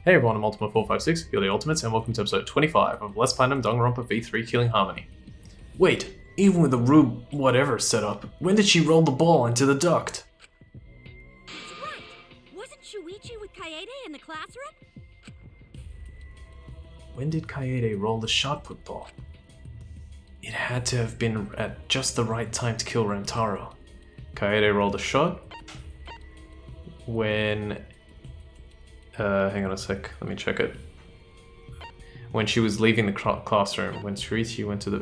Hey everyone, I'm Ultimate456, you're the Ultimates, and welcome to episode 25 of Let's Platinum Danganronpa V3 Killing Harmony. Wait, even with the Rube whatever set up, when did she roll the ball into the duct? That's right! Wasn't Shuichi with Kaede in the classroom? When did Kaede roll the shot put ball? It had to have been at just the right time to kill Rantaro. Kaede rolled a shot when... hang on a sec, let me check it. When she was leaving the classroom, when Shuichi went to the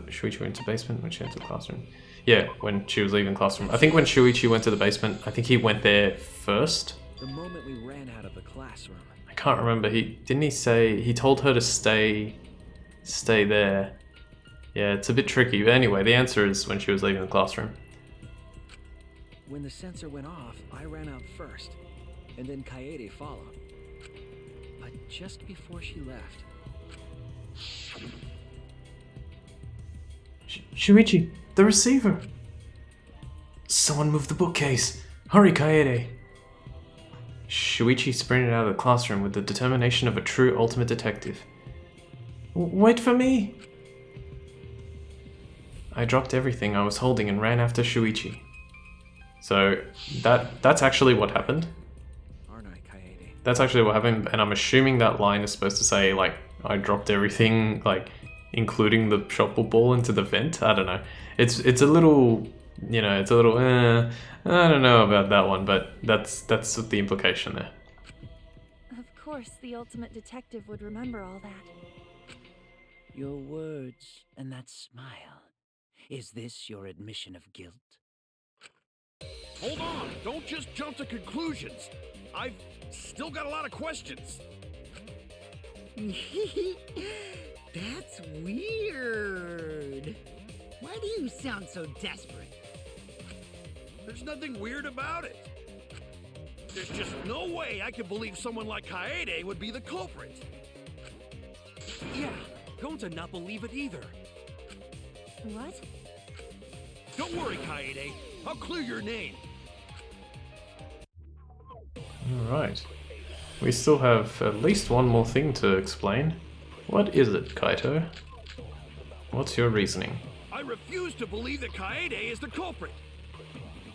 basement, when she went to the classroom. Yeah, when she was leaving the classroom. I think when Shuichi went to the basement, I think he went there first. The moment we ran out of the classroom. I can't remember. Didn't he say he told her to stay there? Yeah, it's a bit tricky. But anyway, the answer is when she was leaving the classroom. When the sensor went off, I ran out first, and then Kaede followed. But just before she left... Shuichi, the receiver! Someone moved the bookcase! Hurry, Kaede! Shuichi sprinted out of the classroom with the determination of a true ultimate detective. Wait for me! I dropped everything I was holding and ran after Shuichi. So, that's actually what happened. Aren't I, Kaede? That's actually what happened, and I'm assuming that line is supposed to say, like, I dropped everything, like, including the shot put ball into the vent. I don't know. It's a little, you know, it's a little, I don't know about that one, but that's the implication there. Of course, the ultimate detective would remember all that. Your words and that smile. Is this your admission of guilt? Hold on! Don't just jump to conclusions! I've still got a lot of questions! That's weird. Why do you sound so desperate? There's nothing weird about it. There's just no way I could believe someone like Kaede would be the culprit. Yeah, don't not believe it either. What? Don't worry, Kaede. I'll clear your name. Alright. We still have at least one more thing to explain. What is it, Kaito? What's your reasoning? I refuse to believe that Kaede is the culprit.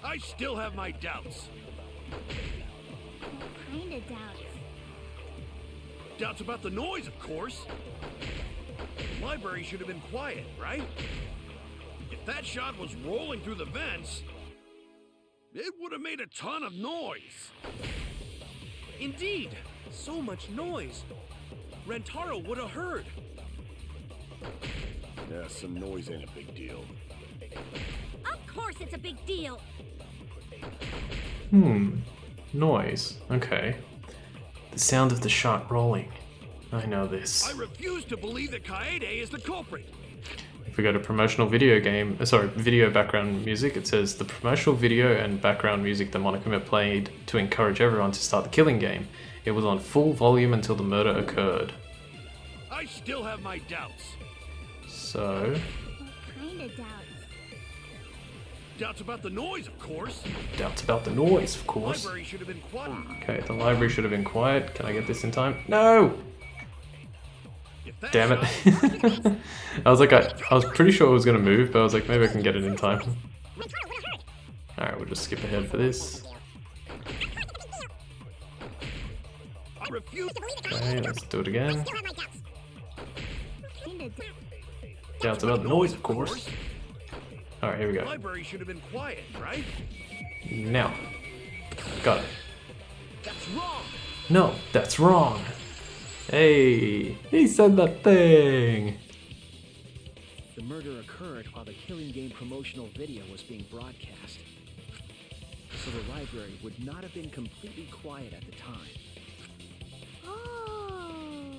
I still have my doubts. What kind of doubts? Doubts about the noise, of course. The library should have been quiet, right? If that shot was rolling through the vents, it would have made a ton of noise. Indeed, so much noise. Rantaro would have heard. Yeah, some noise ain't a big deal. Of course it's a big deal! Noise. Okay. The sound of the shot rolling. I know this. I refuse to believe that Kaede is the culprit. If we go to promotional video background music, it says the promotional video and background music that Monokuma played to encourage everyone to start the killing game. It was on full volume until the murder occurred. I still have my doubts. So... What kind of doubts? Doubts about the noise, of course. Doubts about the noise, of The course. library should have been quiet. Okay, the library should have been quiet. Can I get this in time? No! If that Damn shot- it. I was pretty sure it was going to move, but I was like, maybe I can get it in time. Alright, we'll just skip ahead for this. I refuse. Okay, let's do it again. What kind of doubts? Doubts about the noise, of course. Alright, here we The go. library should have been quiet, right? Now. Got it. That's wrong. No, that's wrong. Hey, he said that thing. The murder occurred while the Killing Game promotional video was being broadcast. So the library would not have been completely quiet at the time. Oh.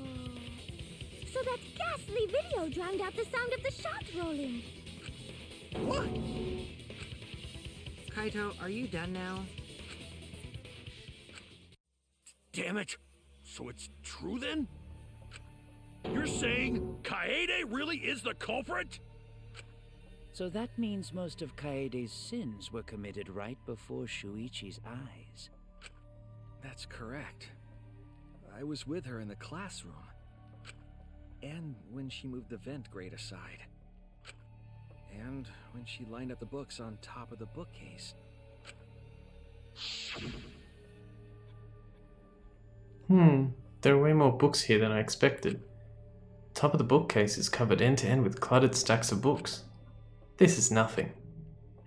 So that ghastly video drowned out the sound of the shot rolling. What? Kaito, are you done now? Damn it. So it's true then? You're saying Kaede really is the culprit? So that means most of Kaede's sins were committed right before Shuichi's eyes. That's correct. I was with her in the classroom. And when she moved the vent grate aside. And when she lined up the books on top of the bookcase. There are way more books here than I expected. Top of the bookcase is covered end to end with cluttered stacks of books. This is nothing.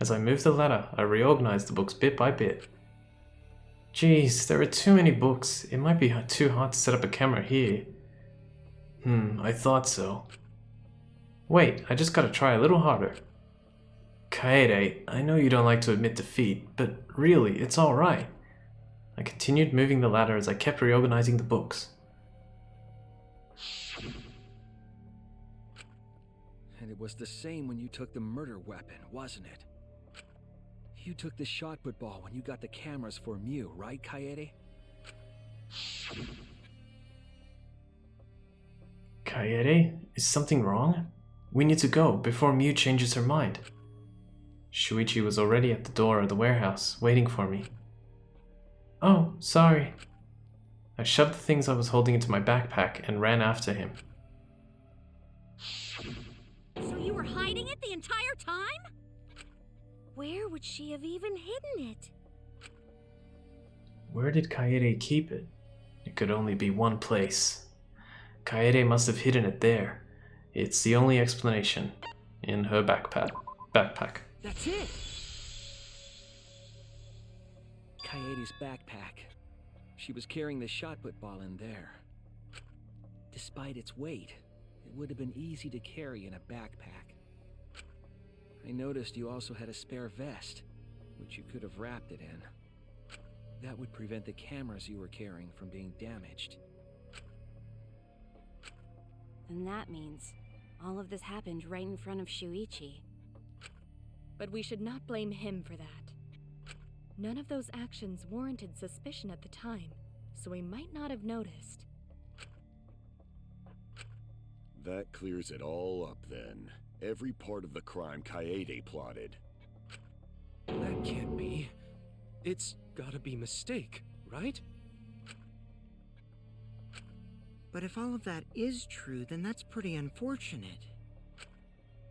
As I move the ladder, I reorganize the books bit by bit. Geez, there are too many books. It might be too hard to set up a camera here. I thought so. Wait, I just gotta try a little harder. Kaede, I know you don't like to admit defeat, but really, it's alright. I continued moving the ladder as I kept reorganizing the books. And it was the same when you took the murder weapon, wasn't it? You took the shot put ball when you got the cameras for Mew, right, Kaede? Kaede, is something wrong? We need to go before Mew changes her mind. Shuichi was already at the door of the warehouse, waiting for me. Oh, sorry. I shoved the things I was holding into my backpack and ran after him. So you were hiding it the entire time? Where would she have even hidden it? Where did Kaede keep it? It could only be one place. Kaede must have hidden it there. It's the only explanation. In her backpack. That's it! Kaede's backpack. She was carrying the shot put ball in there. Despite its weight, it would have been easy to carry in a backpack. I noticed you also had a spare vest, which you could have wrapped it in. That would prevent the cameras you were carrying from being damaged. And that means all of this happened right in front of Shuichi. But we should not blame him for that. None of those actions warranted suspicion at the time, so he might not have noticed. That clears it all up then. Every part of the crime Kaede plotted. That can't be. It's gotta be mistake, right? But if all of that is true, then that's pretty unfortunate.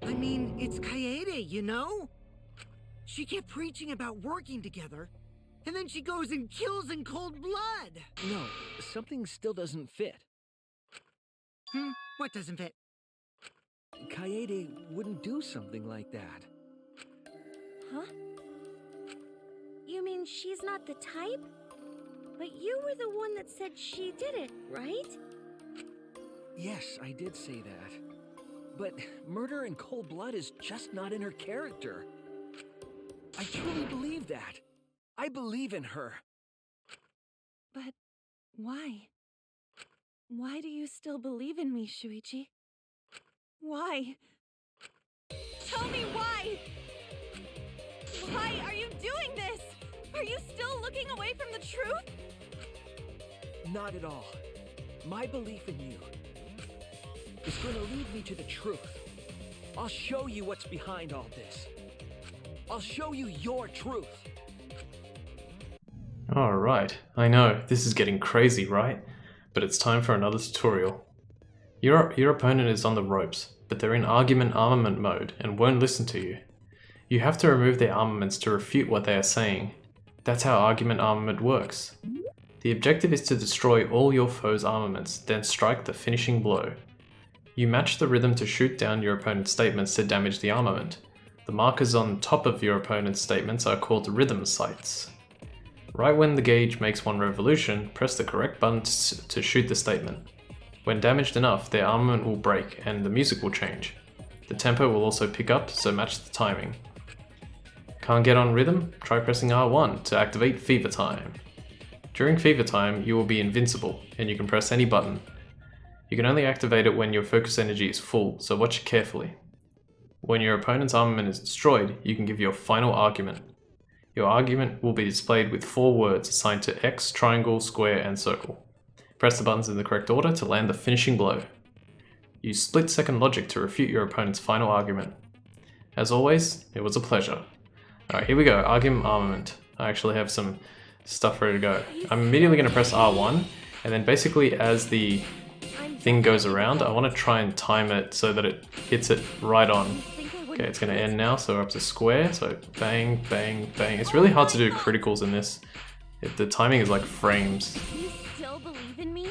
I mean, it's Kaede, you know? She kept preaching about working together, and then she goes and kills in cold blood! No, something still doesn't fit. What doesn't fit? Kaede wouldn't do something like that. Huh? You mean she's not the type? But you were the one that said she did it, right? Yes, I did say that. But murder in cold blood is just not in her character. I truly believe that. I believe in her. But why? Why do you still believe in me, Shuichi? Why? Tell me why! Why are you doing this? Are you still looking away from the truth? Not at all. My belief in you is going to lead me to the truth. I'll show you what's behind all this. I'll show you your truth. Alright, I know, this is getting crazy, right? But it's time for another tutorial. Your opponent is on the ropes, but they're in argument armament mode and won't listen to you. You have to remove their armaments to refute what they are saying. That's how argument armament works. The objective is to destroy all your foe's armaments, then strike the finishing blow. You match the rhythm to shoot down your opponent's statements to damage the armament. The markers on top of your opponent's statements are called rhythm sights. Right when the gauge makes one revolution, press the correct button to shoot the statement. When damaged enough, their armament will break and the music will change. The tempo will also pick up, so match the timing. Can't get on rhythm? Try pressing R1 to activate Fever Time. During Fever Time, you will be invincible, and you can press any button. You can only activate it when your focus energy is full, so watch it carefully. When your opponent's armament is destroyed, you can give your final argument. Your argument will be displayed with 4 words assigned to X, triangle, square, and circle. Press the buttons in the correct order to land the finishing blow. Use split-second logic to refute your opponent's final argument. As always, it was a pleasure. Alright, here we go, argument armament. I actually have some stuff ready to go. I'm immediately going to press R1, And then basically as the thing goes around, I want to try and time it so that it hits it right on. Okay, it's going to end now, so we're up to square, so bang, bang, bang. It's really hard to do criticals in this. The timing is like frames. You still believe in me?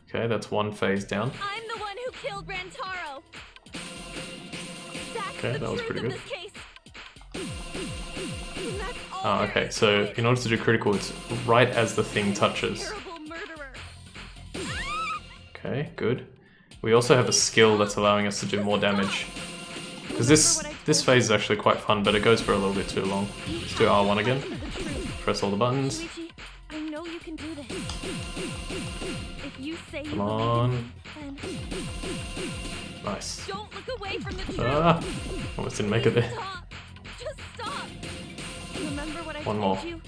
Okay, that's one phase down. I'm the one who killed Rantaro. That's Okay, the that was truth pretty of good. this case. And that's all Oh, there okay, is so to it. in order to do critical, it's right as the thing touches. Terrible murderer. Okay, good. We also have a skill that's allowing us to do more damage. Because this phase is actually quite fun, but it goes for a little bit too long. Let's do R1 again. The truth. Press all the buttons. Shuichi, I know you can do this. If you say you Come believe on. in me, then Nice. don't look away from the truth. Ah, almost didn't make it there. Stop. Just stop. Remember what I One told more. you?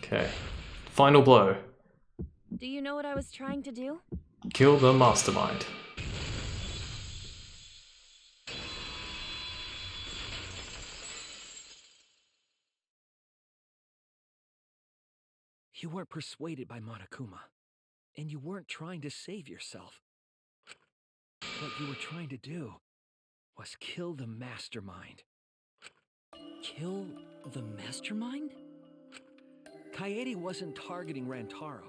Okay. Final blow. Do you know what I was trying to do? Kill the mastermind. You weren't persuaded by Monokuma, and you weren't trying to save yourself. What you were trying to do was kill the mastermind. Kill the mastermind? Kaede wasn't targeting Rantaro.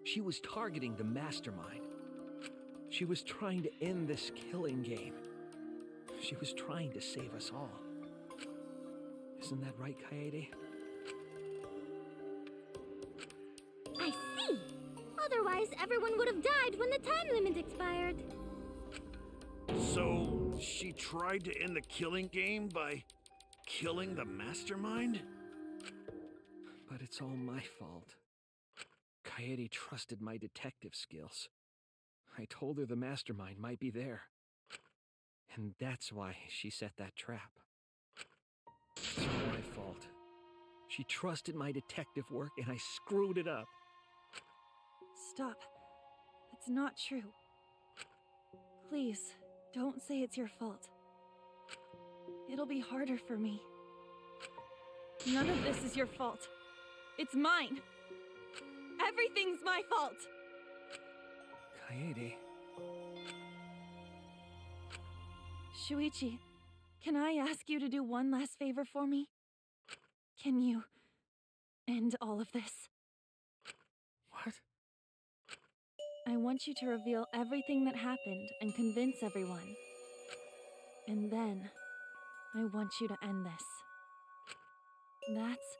She was targeting the mastermind. She was trying to end this killing game. She was trying to save us all. Isn't that right, Kaede? I see. Otherwise, everyone would have died when the time limit expired. So, she tried to end the killing game by killing the mastermind? But it's all my fault. Kaede trusted my detective skills. I told her the mastermind might be there. And that's why she set that trap. It's all my fault. She trusted my detective work and I screwed it up. Stop. It's not true. Please, don't say it's your fault. It'll be harder for me. None of this is your fault. It's mine. Everything's my fault. Kaede, Shuichi, can I ask you to do one last favor for me? Can you end all of this? what? I want you to reveal everything that happened and convince everyone. And then, I want you to end this. That's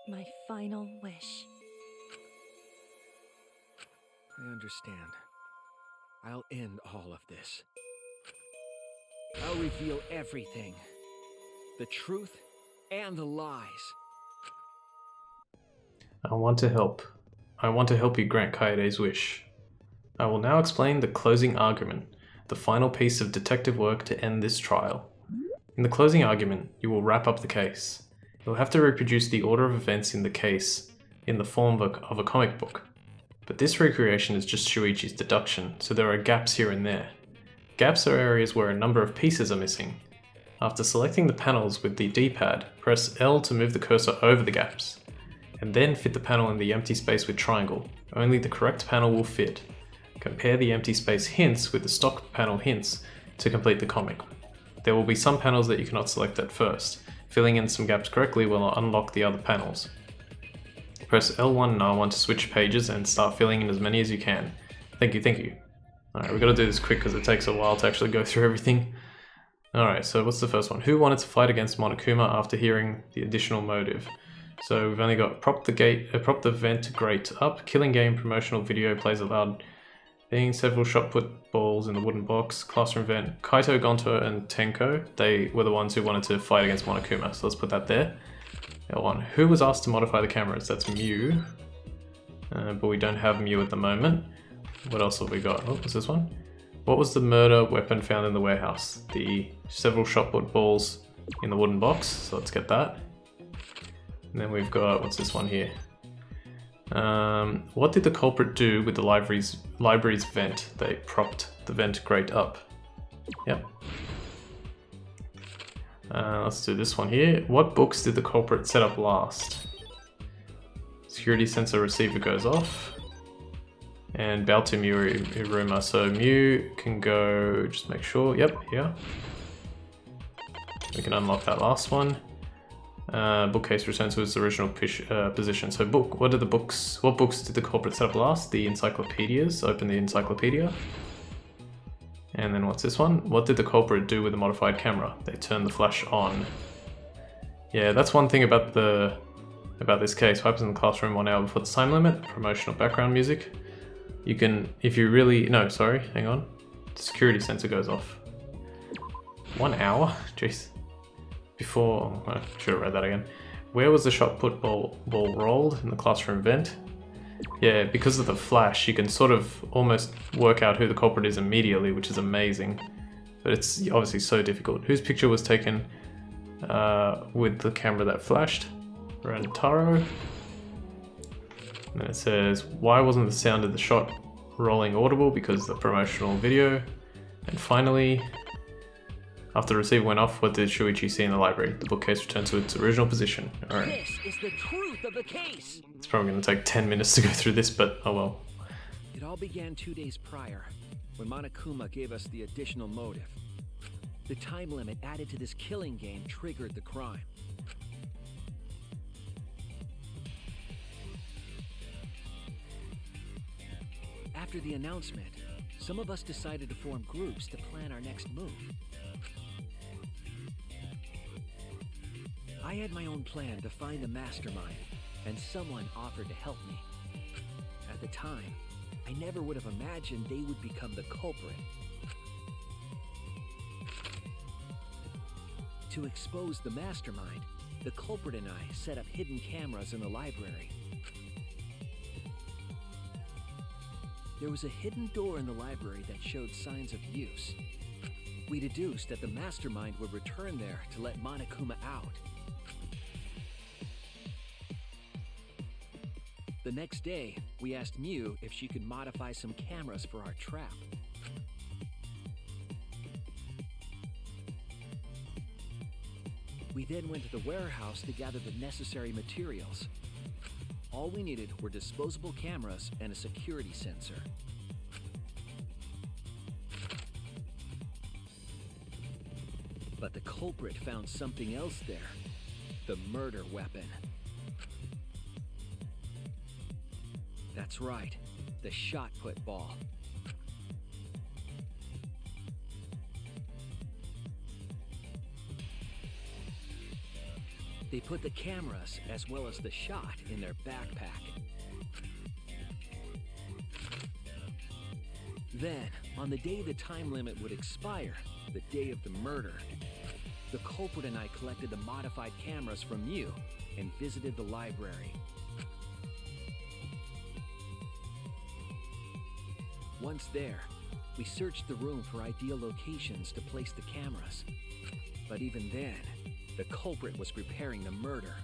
my final wish. I understand. I'll end all of this. I'll reveal everything. The truth and the lies. I want to help. I want to help you grant Kaede's wish. I will now explain the closing argument, the final piece of detective work to end this trial. In the closing argument, you will wrap up the case. You'll have to reproduce the order of events in the case in the form of a comic book. But this recreation is just Shuichi's deduction, so there are gaps here and there. Gaps are areas where a number of pieces are missing. After selecting the panels with the D-pad, press L to move the cursor over the gaps, and then fit the panel in the empty space with triangle. Only the correct panel will fit. Compare the empty space hints with the stock panel hints to complete the comic. There will be some panels that you cannot select at first. Filling in some gaps correctly will unlock the other panels. Press L1 and R1 to switch pages and start filling in as many as you can. Thank you, thank you. Alright, we've got to do this quick because it takes a while to actually go through everything. Alright, so what's the first one? Who wanted to fight against Monokuma after hearing the additional motive? So we've only got prop the vent grate up, killing game promotional video plays aloud, being several shot put balls in the wooden box, classroom vent, Kaito, Gonto, and Tenko, they were the ones who wanted to fight against Monokuma, so let's put that there. L1. Who was asked to modify the cameras? That's Mew, but we don't have Mew at the moment. What else have we got? Oh, what's this one? What was the murder weapon found in the warehouse? The several shot put balls in the wooden box, so let's get that. And then we've got, what's this one here? What did the culprit do with the library's vent? They propped the vent grate up. Yep. Let's do this one here. What books did the culprit set up last? Security sensor receiver goes off. And bow to Mew Iruma. So Mew can go, just make sure, yep, here. We can unlock that last one. Bookcase returns to its original position. So what did the books, what books did the culprit set up last? The encyclopedias, open the encyclopedia. And then what's this one? What did the culprit do with the modified camera? They turned the flash on. Yeah, that's one thing about this case. What happens in the classroom 1 hour before the time limit? Promotional background music. You can, if you really, no, sorry, hang on. The security sensor goes off. 1 hour? Jeez. Before, I should have read that again. Where was the shot put ball rolled? In the classroom vent? Yeah, because of the flash, you can sort of almost work out who the culprit is immediately, which is amazing. But it's obviously so difficult. Whose picture was taken with the camera that flashed? Rantaro. And then it says, why wasn't the sound of the shot rolling audible? Because the promotional video. And finally, after the receiver went off, what did Shuichi see in the library? The bookcase returned to its original position. Alright. This is the truth of the case. It's probably going to take 10 minutes to go through this, but oh well. It all began 2 days prior, when Monokuma gave us the additional motive. The time limit added to this killing game triggered the crime. After the announcement, some of us decided to form groups to plan our next move. I had my own plan to find the mastermind, and someone offered to help me. At the time, I never would have imagined they would become the culprit. To expose the mastermind, the culprit and I set up hidden cameras in the library. There was a hidden door in the library that showed signs of use. We deduced that the mastermind would return there to let Monokuma out. The next day, we asked Mew if she could modify some cameras for our trap. We then went to the warehouse to gather the necessary materials. All we needed were disposable cameras and a security sensor. But the culprit found something else there. The murder weapon. That's right, the shot put ball. They put the cameras as well as the shot in their backpack. Then, on the day the time limit would expire, the day of the murder, the culprit and I collected the modified cameras from Mew and visited the library. Once there, we searched the room for ideal locations to place the cameras. But even then, the culprit was preparing the murder.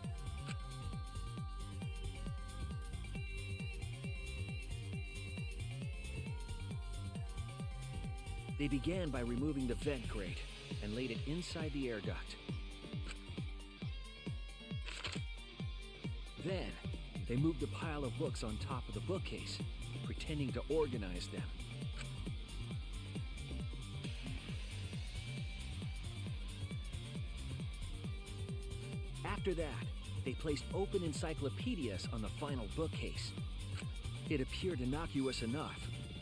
They began by removing the vent grate and laid it inside the air duct. Then, they moved a pile of books on top of the bookcase, pretending to organize them. After that, they placed open encyclopedias on the final bookcase. It appeared innocuous enough,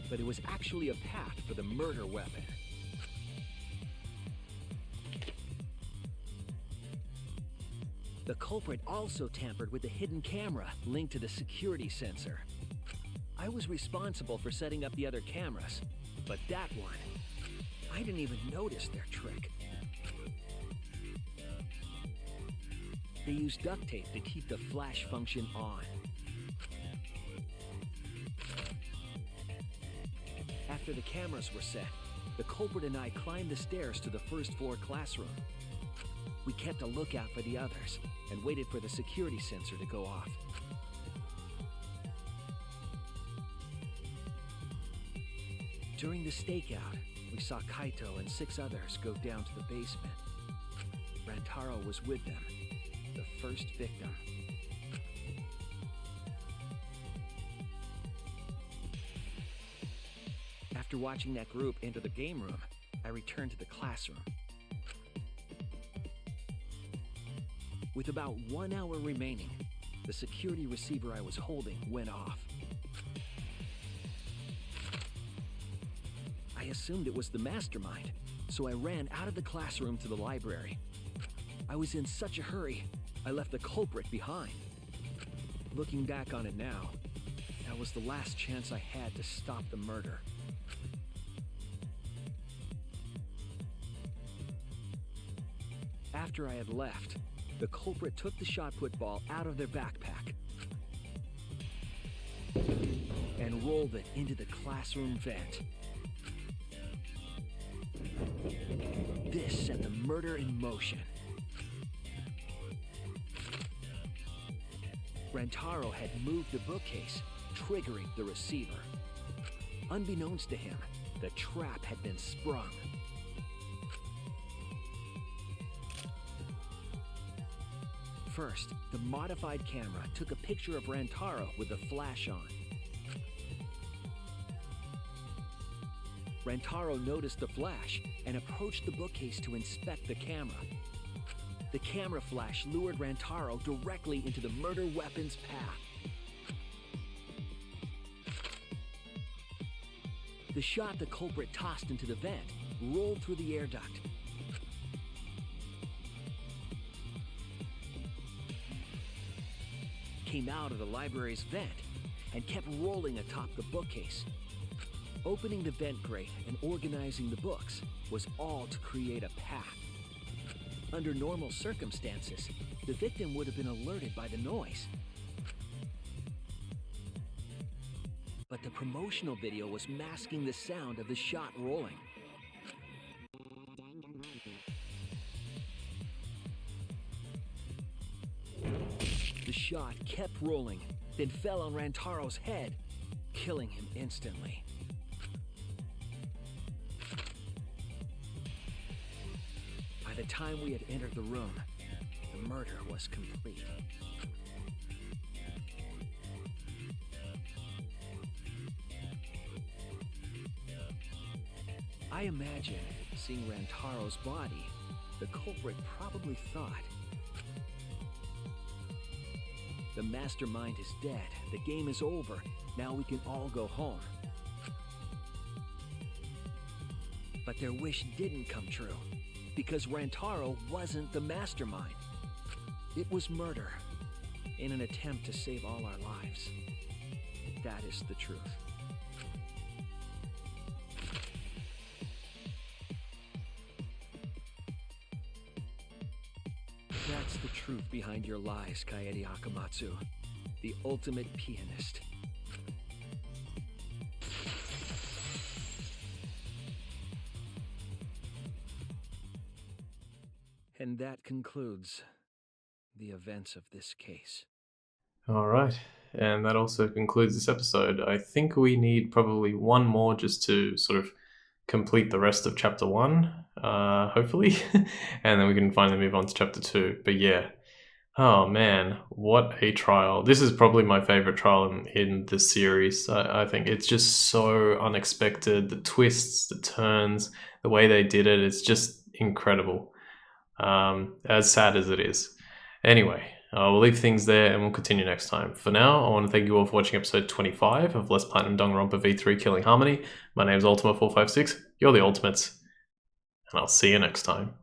but it was actually a path for the murder weapon. The culprit also tampered with the hidden camera linked to the security sensor. I was responsible for setting up the other cameras, but that one, I didn't even notice their trick. They used duct tape to keep the flash function on. After the cameras were set, the culprit and I climbed the stairs to the first floor classroom. We kept a lookout for the others and waited for the security sensor to go off. During the stakeout, we saw Kaito and 6 others go down to the basement. Rantaro was with them, the first victim. After watching that group enter the game room, I returned to the classroom. With about 1 hour remaining, the security receiver I was holding went off. I assumed it was the mastermind, so I ran out of the classroom to the library. I was in such a hurry, I left the culprit behind. Looking back on it now, that was the last chance I had to stop the murder. After I had left, the culprit took the shot put ball out of their backpack and rolled it into the classroom vent. This set the murder in motion. Rantaro had moved the bookcase, triggering the receiver. Unbeknownst to him, the trap had been sprung. First, the modified camera took a picture of Rantaro with the flash on. Rantaro noticed the flash and approached the bookcase to inspect the camera. The camera flash lured Rantaro directly into the murder weapon's path. The shot the culprit tossed into the vent rolled through the air duct. Came out of the library's vent and kept rolling atop the bookcase. Opening the vent grate and organizing the books was all to create a path. Under normal circumstances, the victim would have been alerted by the noise. But the promotional video was masking the sound of the shot rolling. The shot kept rolling, then fell on Rantaro's head, killing him instantly. By the time we had entered the room, the murder was complete. I imagine, seeing Rantaro's body, the culprit probably thought, the mastermind is dead, the game is over, now we can all go home. But their wish didn't come true, because Rantaro wasn't the mastermind. It was murder, in an attempt to save all our lives. That is the truth. That's the truth behind your lies, Kaede Akamatsu, the ultimate pianist. And that concludes the events of this case. All right. And that also concludes this episode. I think we need probably one more just to sort of complete the rest of chapter 1, hopefully. And then we can finally move on to chapter 2. But yeah. Oh man, what a trial. This is probably my favorite trial in the series. I think it's just so unexpected. The twists, the turns, the way they did it, it's just incredible. As sad as it is. Anyway, we'll leave things there and we'll continue next time. For now, I want to thank you all for watching episode 25 of Less Platinum Danganronpa V3 Killing Harmony. My name is Ultima456. You're the Ultimates. And I'll see you next time.